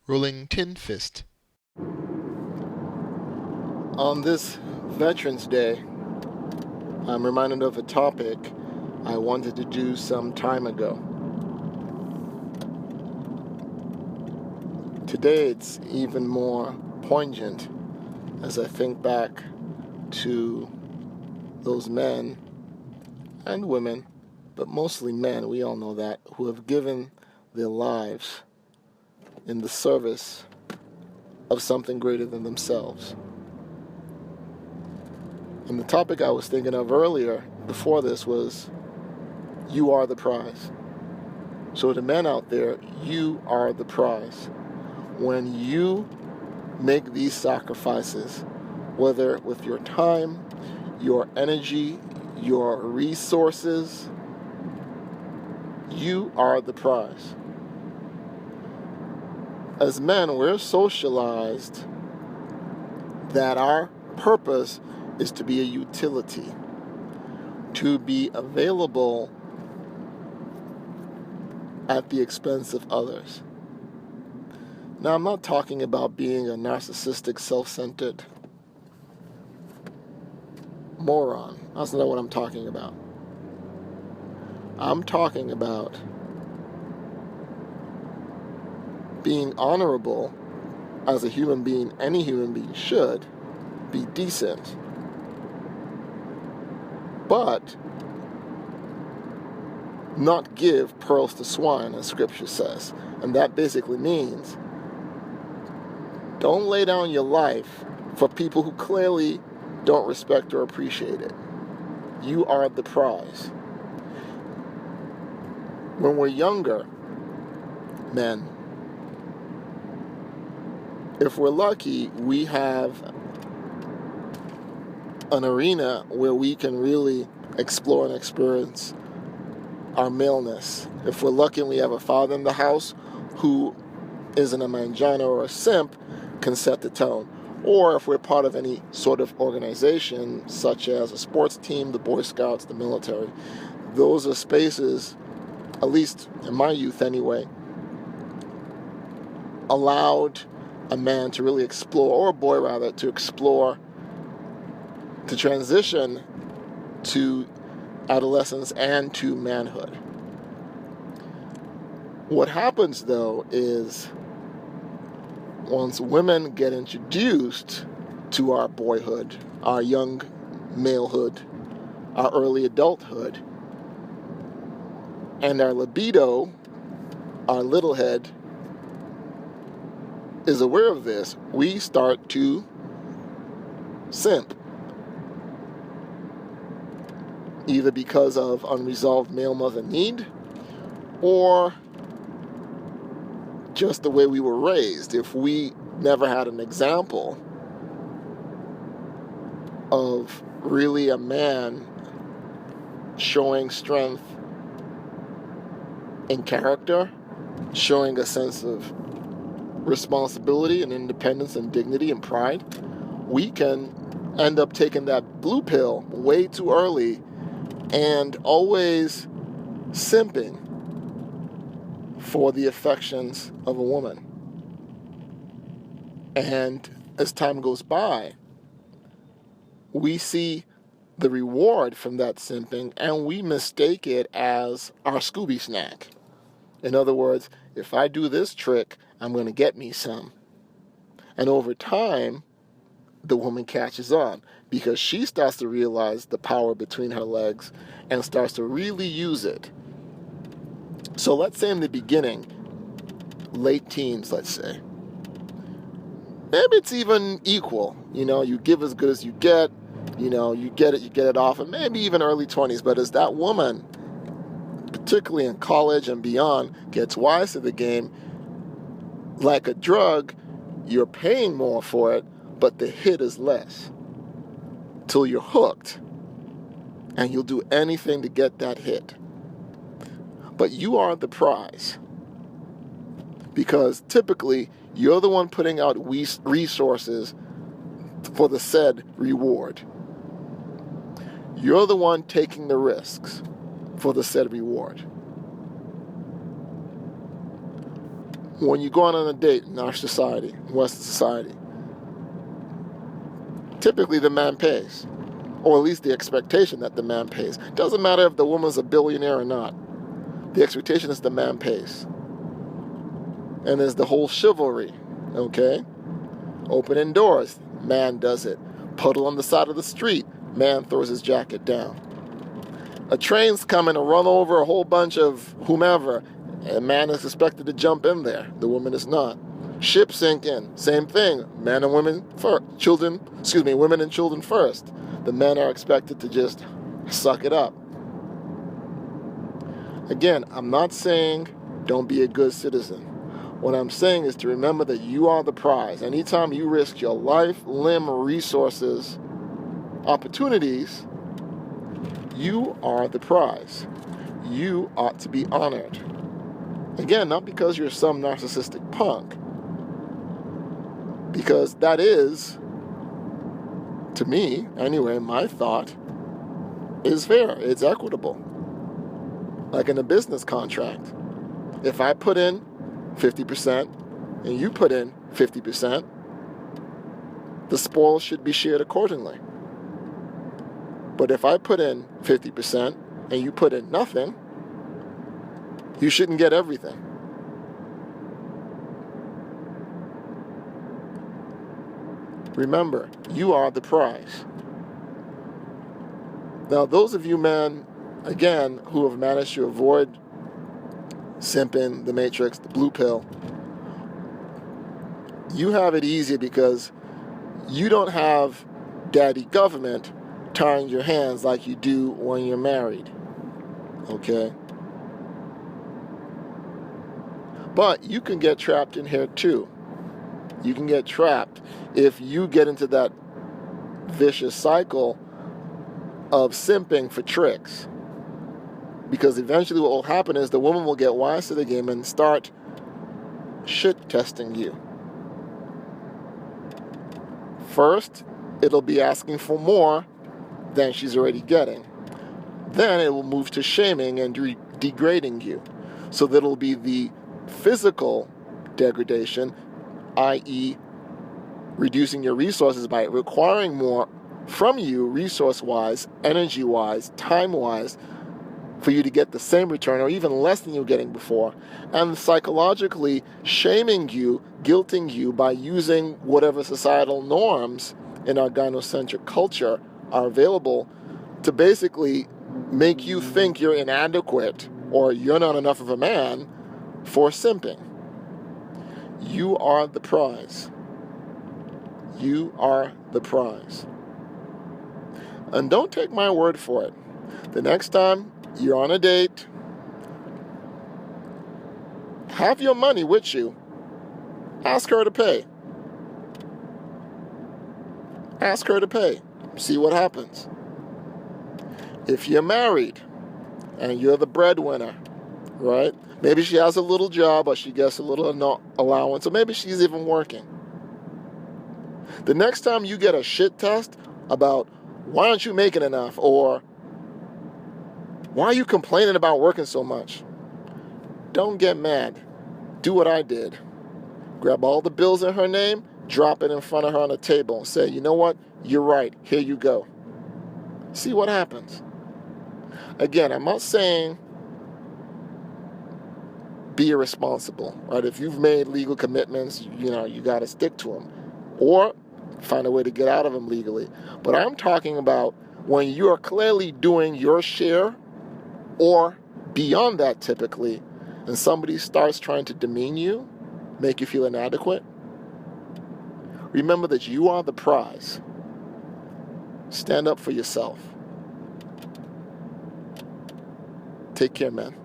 Rolling tin fist. On this Veterans Day, I'm reminded of a topic I wanted to do some time ago. Today it's even more poignant as I think back to those men and women, but mostly men, we all know that, who have given their lives in the service of something greater than themselves. And the topic I was thinking of earlier, before this, was you are the prize. So the men out there, you are the prize. When you make these sacrifices, whether with your time, your energy, your resources, you are the prize. As men, we're socialized that our purpose is to be a utility, to be available at the expense of others. Now, I'm not talking about being a narcissistic, self-centered moron. That's not what I'm talking about. I'm talking about being honorable as a human being. Any human being should be decent, but not give pearls to swine, as Scripture says. And that basically means don't lay down your life for people who clearly don't respect or appreciate it. You are the prize. When we're younger men, if we're lucky, we have an arena where we can really explore and experience our maleness. If we're lucky and we have a father in the house who isn't a mangina or a simp, can set the tone. Or if we're part of any sort of organization, such as a sports team, the Boy Scouts, the military, those are spaces, at least in my youth anyway, allowed a man to really explore, or a boy rather, to explore, to transition to adolescence and to manhood. What happens, though, is once women get introduced to our boyhood, our young malehood, our early adulthood, and our libido, our little head, is aware of this, we start to simp. Either because of unresolved male-mother need, or just the way we were raised. If we never had an example of really a man showing strength in character, showing a sense of responsibility and independence and dignity and pride, we can end up taking that blue pill way too early and always simping for the affections of a woman. And as time goes by, we see the reward from that simping and we mistake it as our Scooby snack. In other words, if I do this trick, I'm going to get me some. And over time, the woman catches on because she starts to realize the power between her legs and starts to really use it. So let's say in the beginning, late teens, let's say, maybe it's even equal. You give as good as you get. You get it off, and maybe even early 20s. But as that woman, particularly in college and beyond, gets wise to the game, like a drug, you're paying more for it, but the hit is less. Till you're hooked, and you'll do anything to get that hit. But you are the prize. Because typically, you're the one putting out resources for the said reward. You're the one taking the risks for the said reward. when you go on a date in our society, Western society, typically the man pays, or at least the expectation that the man pays. Doesn't matter if the woman's a billionaire or not. The expectation is the man pays. And there's the whole chivalry, okay? Opening doors, man does it. Puddle on the side of the street, man throws his jacket down. A train's coming to run over a whole bunch of whomever, and man is expected to jump in there. The woman is not. Ship sinking, same thing. Men and women first. Women and children first. The men are expected to just suck it up. Again, I'm not saying don't be a good citizen. What I'm saying is to remember that you are the prize. Anytime you risk your life, limb, resources, opportunities, you are the prize. You ought to be honored. Again, not because you're some narcissistic punk, because that is, to me, anyway, my thought is fair. It's equitable. Like in a business contract. If I put in 50% and you put in 50%, the spoils should be shared accordingly. But if I put in 50% and you put in nothing, you shouldn't get everything. Remember, you are the prize. Now, those of you men, again, who have managed to avoid simping, the matrix, the blue pill, you have it easier because you don't have daddy government tying your hands like you do when you're married. Okay? But you can get trapped in here too. You can get trapped if you get into that vicious cycle of simping for tricks. Because eventually what will happen is the woman will get wise to the game and start shit testing you. First, it'll be asking for more than she's already getting. Then it will move to shaming and degrading you. So that'll be the physical degradation, i.e. reducing your resources by requiring more from you resource-wise, energy-wise, time-wise, for you to get the same return or even less than you were getting before, and psychologically shaming you, guilting you by using whatever societal norms in our gynocentric culture are available to basically make you think you're inadequate or you're not enough of a man for simping. You are the prize. You are the prize. And don't take my word for it. The next time you're on a date, have your money with you. Ask her to pay. Ask her to pay. See what happens. If you're married and you're the breadwinner, right? Maybe she has a little job or she gets a little allowance, or maybe she's even working. The next time you get a shit test about why aren't you making enough, or why are you complaining about working so much, don't get mad. Do what I did. Grab all the bills in her name, drop it in front of her on the table and say, you know what? You're right. Here you go. See what happens. Again, I'm not saying be irresponsible, right? If you've made legal commitments, you got to stick to them. Or find a way to get out of them legally. But I'm talking about when you are clearly doing your share or beyond that typically, and somebody starts trying to demean you, make you feel inadequate, remember that you are the prize. Stand up for yourself. Take care, man.